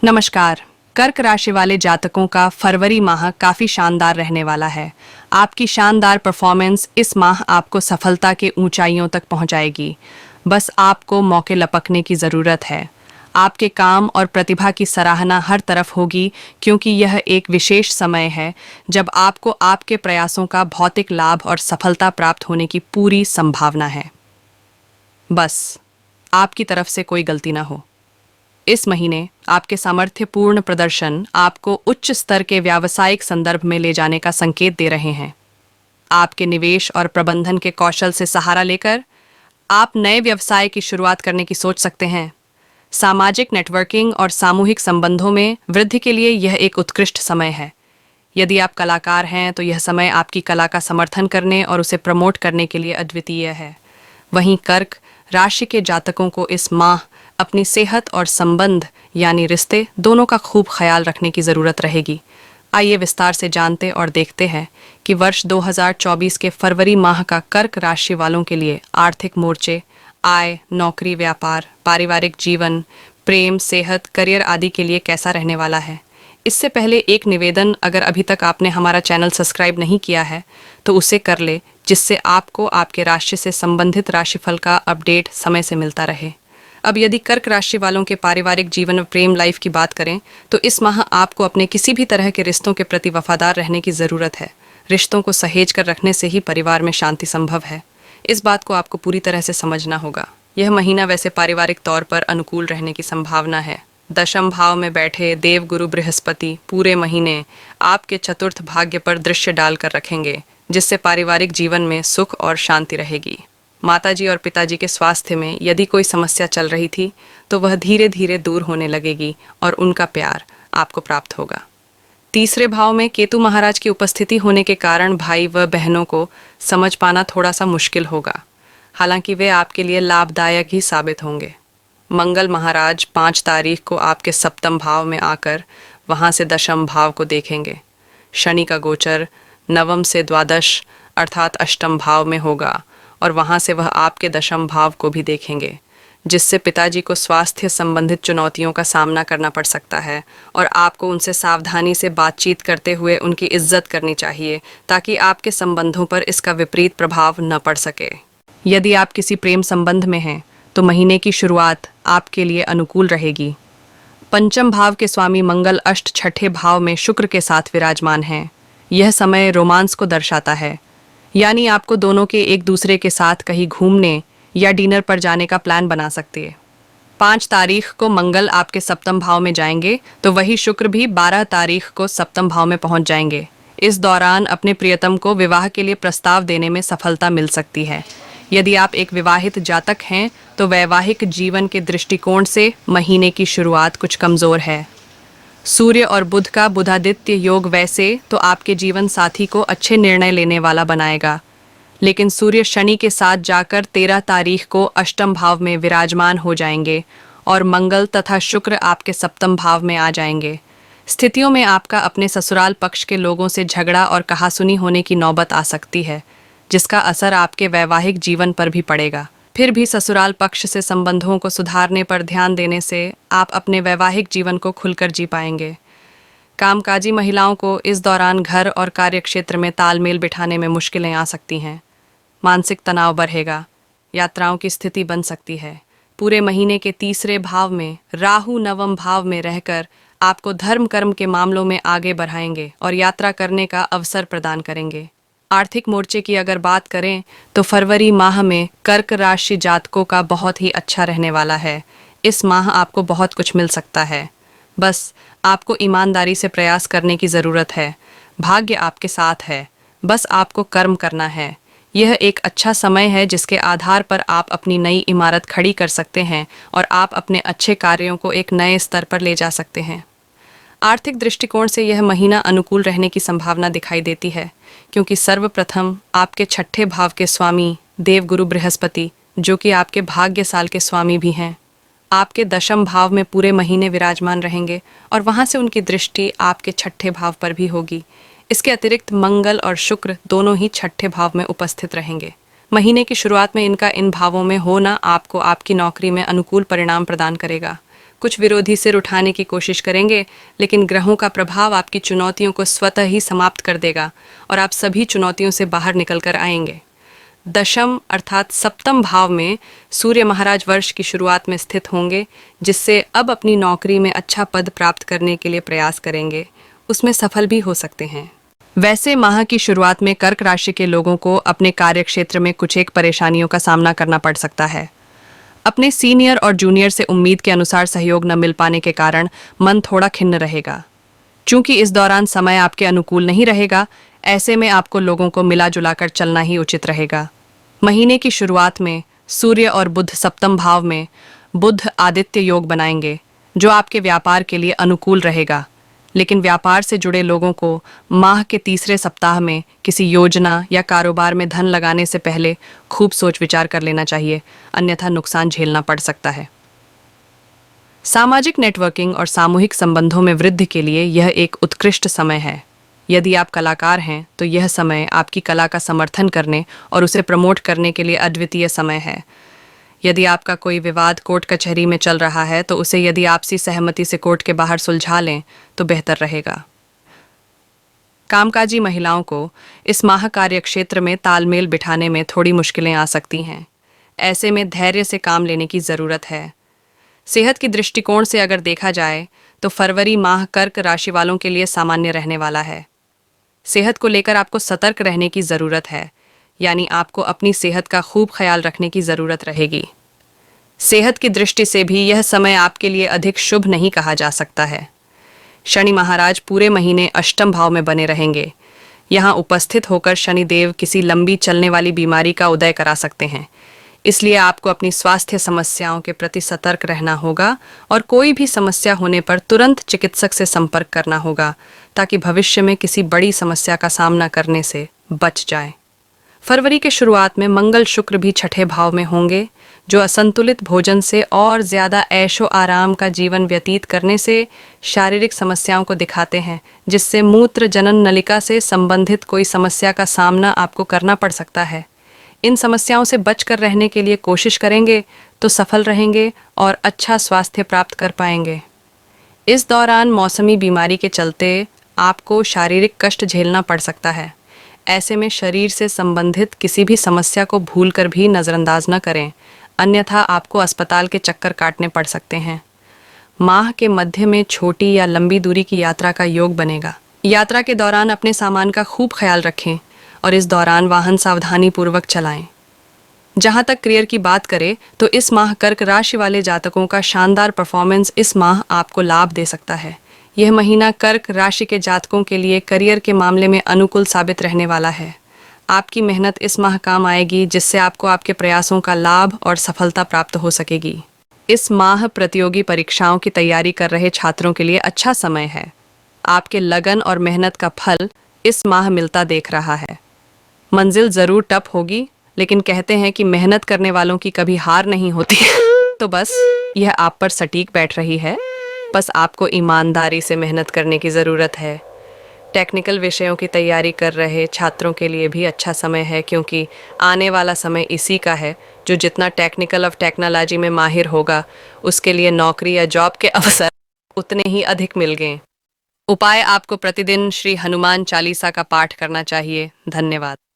नमस्कार। कर्क राशि वाले जातकों का फरवरी माह काफी शानदार रहने वाला है। आपकी शानदार परफॉर्मेंस इस माह आपको सफलता के ऊंचाइयों तक पहुंचाएगी। बस आपको मौके लपकने की जरूरत है। आपके काम और प्रतिभा की सराहना हर तरफ होगी, क्योंकि यह एक विशेष समय है जब आपको आपके प्रयासों का भौतिक लाभ और सफलता प्राप्त होने की पूरी संभावना है। बस आपकी तरफ से कोई गलती ना हो। इस महीने आपके सामर्थ्यपूर्ण प्रदर्शन आपको उच्च स्तर के व्यावसायिक संदर्भ में ले जाने का संकेत दे रहे हैं। आपके निवेश और प्रबंधन के कौशल से सहारा लेकर आप नए व्यवसाय की शुरुआत करने की सोच सकते हैं। सामाजिक नेटवर्किंग और सामूहिक संबंधों में वृद्धि के लिए यह एक उत्कृष्ट समय है। यदि आप कलाकार हैं तो यह समय आपकी कला का समर्थन करने और उसे प्रमोट करने के लिए अद्वितीय है। वहीं कर्क राशि के जातकों को इस माह अपनी सेहत और संबंध यानी रिश्ते दोनों का खूब ख्याल रखने की ज़रूरत रहेगी। आइए विस्तार से जानते और देखते हैं कि वर्ष 2024 के फरवरी माह का कर्क राशि वालों के लिए आर्थिक मोर्चे, आय, नौकरी, व्यापार, पारिवारिक जीवन, प्रेम, सेहत, करियर आदि के लिए कैसा रहने वाला है। इससे पहले एक निवेदन, अगर अभी तक आपने हमारा चैनल सब्सक्राइब नहीं किया है तो उसे कर ले, जिससे आपको आपके राशि से संबंधित राशिफल का अपडेट समय से मिलता रहे। अब यदि कर्क राशि वालों के पारिवारिक जीवन और प्रेम लाइफ की बात करें तो इस माह आपको अपने किसी भी तरह के रिश्तों के प्रति वफादार रहने की ज़रूरत है। रिश्तों को सहेज कर रखने से ही परिवार में शांति संभव है। इस बात को आपको पूरी तरह से समझना होगा। यह महीना वैसे पारिवारिक तौर पर अनुकूल रहने की संभावना है। दशम भाव में बैठे देव गुरु बृहस्पति पूरे महीने आपके चतुर्थ भाग्य पर दृश्य डालकर रखेंगे, जिससे पारिवारिक जीवन में सुख और शांति रहेगी। माताजी और पिताजी के स्वास्थ्य में यदि कोई समस्या चल रही थी तो वह धीरे धीरे दूर होने लगेगी और उनका प्यार आपको प्राप्त होगा। तीसरे भाव में केतु महाराज की उपस्थिति होने के कारण भाई व बहनों को समझ पाना थोड़ा सा मुश्किल होगा, हालांकि वे आपके लिए लाभदायक ही साबित होंगे। मंगल महाराज 5 तारीख को आपके सप्तम भाव में आकर वहां से दशम भाव को देखेंगे। शनि का गोचर नवम से द्वादश अर्थात अष्टम भाव में होगा और वहां से वह आपके दशम भाव को भी देखेंगे, जिससे पिताजी को स्वास्थ्य संबंधित चुनौतियों का सामना करना पड़ सकता है और आपको उनसे सावधानी से बातचीत करते हुए उनकी इज्जत करनी चाहिए, ताकि आपके संबंधों पर इसका विपरीत प्रभाव न पड़ सके। यदि आप किसी प्रेम संबंध में हैं तो महीने की शुरुआत आपके लिए अनुकूल रहेगी। पंचम भाव के स्वामी मंगल अष्ट छठे भाव में शुक्र के साथ विराजमान हैं। यह समय रोमांस को दर्शाता है, यानी आपको दोनों के एक दूसरे के साथ कहीं घूमने या डिनर पर जाने का प्लान बना सकते हैं। 5 तारीख को मंगल आपके सप्तम भाव में जाएंगे तो वही शुक्र भी 12 तारीख को सप्तम भाव में पहुंच जाएंगे। इस दौरान अपने प्रियतम को विवाह के लिए प्रस्ताव देने में सफलता मिल सकती है। यदि आप एक विवाहित जातक हैं तो वैवाहिक जीवन के दृष्टिकोण से महीने की शुरुआत कुछ कमज़ोर है। सूर्य और बुध का बुधादित्य योग वैसे तो आपके जीवन साथी को अच्छे निर्णय लेने वाला बनाएगा, लेकिन सूर्य शनि के साथ जाकर 13 तारीख को अष्टम भाव में विराजमान हो जाएंगे और मंगल तथा शुक्र आपके सप्तम भाव में आ जाएंगे। स्थितियों में आपका अपने ससुराल पक्ष के लोगों से झगड़ा और कहासुनी होने की नौबत आ सकती है, जिसका असर आपके वैवाहिक जीवन पर भी पड़ेगा। फिर भी ससुराल पक्ष से संबंधों को सुधारने पर ध्यान देने से आप अपने वैवाहिक जीवन को खुलकर जी पाएंगे। कामकाजी महिलाओं को इस दौरान घर और कार्यक्षेत्र में तालमेल बिठाने में मुश्किलें आ सकती हैं। मानसिक तनाव बढ़ेगा, यात्राओं की स्थिति बन सकती है। पूरे महीने के तीसरे भाव में राहु नवम भाव में रहकर आपको धर्म कर्म के मामलों में आगे बढ़ाएंगे और यात्रा करने का अवसर प्रदान करेंगे। आर्थिक मोर्चे की अगर बात करें तो फरवरी माह में कर्क राशि जातकों का बहुत ही अच्छा रहने वाला है। इस माह आपको बहुत कुछ मिल सकता है, बस आपको ईमानदारी से प्रयास करने की ज़रूरत है। भाग्य आपके साथ है, बस आपको कर्म करना है। यह एक अच्छा समय है जिसके आधार पर आप अपनी नई इमारत खड़ी कर सकते हैं और आप अपने अच्छे कार्यों को एक नए स्तर पर ले जा सकते हैं। आर्थिक दृष्टिकोण से यह महीना अनुकूल रहने की संभावना दिखाई देती है, क्योंकि सर्वप्रथम आपके छठे भाव के स्वामी देवगुरु बृहस्पति, जो कि आपके भाग्य साल के स्वामी भी हैं, आपके दशम भाव में पूरे महीने विराजमान रहेंगे और वहां से उनकी दृष्टि आपके छठे भाव पर भी होगी। इसके अतिरिक्त मंगल और शुक्र दोनों ही छठे भाव में उपस्थित रहेंगे। महीने की शुरुआत में इनका इन भावों में होना आपको आपकी नौकरी में अनुकूल परिणाम प्रदान करेगा। कुछ विरोधी सिर उठाने की कोशिश करेंगे, लेकिन ग्रहों का प्रभाव आपकी चुनौतियों को स्वतः ही समाप्त कर देगा और आप सभी चुनौतियों से बाहर निकल कर आएंगे। दशम अर्थात सप्तम भाव में सूर्य महाराज वर्ष की शुरुआत में स्थित होंगे, जिससे अब अपनी नौकरी में अच्छा पद प्राप्त करने के लिए प्रयास करेंगे, उसमें सफल भी हो सकते हैं। वैसे माह की शुरुआत में कर्क राशि के लोगों को अपने कार्य क्षेत्र में कुछ एक परेशानियों का सामना करना पड़ सकता है। अपने सीनियर और जूनियर से उम्मीद के अनुसार सहयोग न मिल पाने के कारण मन थोड़ा खिन्न रहेगा। चूंकि इस दौरान समय आपके अनुकूल नहीं रहेगा, ऐसे में आपको लोगों को मिला जुलाकर चलना ही उचित रहेगा। महीने की शुरुआत में सूर्य और बुध सप्तम भाव में बुध आदित्य योग बनाएंगे, जो आपके व्यापार के लिए अनुकूल रहेगा। लेकिन व्यापार से जुड़े लोगों को माह के तीसरे सप्ताह में किसी योजना या कारोबार में धन लगाने से पहले खूब सोच विचार कर लेना चाहिए, अन्यथा नुकसान झेलना पड़ सकता है। सामाजिक नेटवर्किंग और सामूहिक संबंधों में वृद्धि के लिए यह एक उत्कृष्ट समय है। यदि आप कलाकार हैं तो यह समय आपकी कला का समर्थन करने और उसे प्रमोट करने के लिए अद्वितीय समय है। यदि आपका कोई विवाद कोर्ट कचहरी में चल रहा है तो उसे यदि आपसी सहमति से कोर्ट के बाहर सुलझा लें तो बेहतर रहेगा। कामकाजी महिलाओं को इस माह कार्य क्षेत्र में तालमेल बिठाने में थोड़ी मुश्किलें आ सकती हैं। ऐसे में धैर्य से काम लेने की ज़रूरत है। सेहत की दृष्टिकोण से अगर देखा जाए तो फरवरी माह कर्क राशि वालों के लिए सामान्य रहने वाला है। सेहत को लेकर आपको सतर्क रहने की ज़रूरत है, यानी आपको अपनी सेहत का खूब ख्याल रखने की ज़रूरत रहेगी। सेहत की दृष्टि से भी यह समय आपके लिए अधिक शुभ नहीं कहा जा सकता है। शनि महाराज पूरे महीने अष्टम भाव में बने रहेंगे। यहाँ उपस्थित होकर शनिदेव किसी लंबी चलने वाली बीमारी का उदय करा सकते हैं। इसलिए आपको अपनी स्वास्थ्य समस्याओं के प्रति सतर्क रहना होगा और कोई भी समस्या होने पर तुरंत चिकित्सक से संपर्क करना होगा, ताकि भविष्य में किसी बड़ी समस्या का सामना करने से बच जाए। फरवरी के शुरुआत में मंगल शुक्र भी छठे भाव में होंगे, जो असंतुलित भोजन से और ज़्यादा ऐशो आराम का जीवन व्यतीत करने से शारीरिक समस्याओं को दिखाते हैं, जिससे मूत्र जनन नलिका से संबंधित कोई समस्या का सामना आपको करना पड़ सकता है। इन समस्याओं से बचकर रहने के लिए कोशिश करेंगे तो सफल रहेंगे और अच्छा स्वास्थ्य प्राप्त कर पाएंगे। इस दौरान मौसमी बीमारी के चलते आपको शारीरिक कष्ट झेलना पड़ सकता है। ऐसे में शरीर से संबंधित किसी भी समस्या को भूलकर भी नज़रअंदाज न करें, अन्यथा आपको अस्पताल के चक्कर काटने पड़ सकते हैं। माह के मध्य में छोटी या लंबी दूरी की यात्रा का योग बनेगा। यात्रा के दौरान अपने सामान का खूब ख्याल रखें और इस दौरान वाहन सावधानी पूर्वक चलाएं। जहां तक करियर की बात करें तो इस माह कर्क राशि वाले जातकों का शानदार परफॉर्मेंस इस माह आपको लाभ दे सकता है। यह महीना कर्क राशि के जातकों के लिए करियर के मामले में अनुकूल साबित रहने वाला है। आपकी मेहनत इस माह काम आएगी, जिससे आपको आपके प्रयासों का लाभ और सफलता प्राप्त हो सकेगी। इस माह प्रतियोगी परीक्षाओं की तैयारी कर रहे छात्रों के लिए अच्छा समय है। आपके लगन और मेहनत का फल इस माह मिलता देख रहा है। मंजिल ज़रूर टफ होगी, लेकिन कहते हैं कि मेहनत करने वालों की कभी हार नहीं होती। तो बस यह आप पर सटीक बैठ रही है। बस आपको ईमानदारी से मेहनत करने की ज़रूरत है। टेक्निकल विषयों की तैयारी कर रहे छात्रों के लिए भी अच्छा समय है, क्योंकि आने वाला समय इसी का है। जो जितना टेक्निकल ऑफ टेक्नोलॉजी में माहिर होगा, उसके लिए नौकरी या जॉब के अवसर उतने ही अधिक मिल गए। उपाय: आपको प्रतिदिन श्री हनुमान चालीसा का पाठ करना चाहिए। धन्यवाद।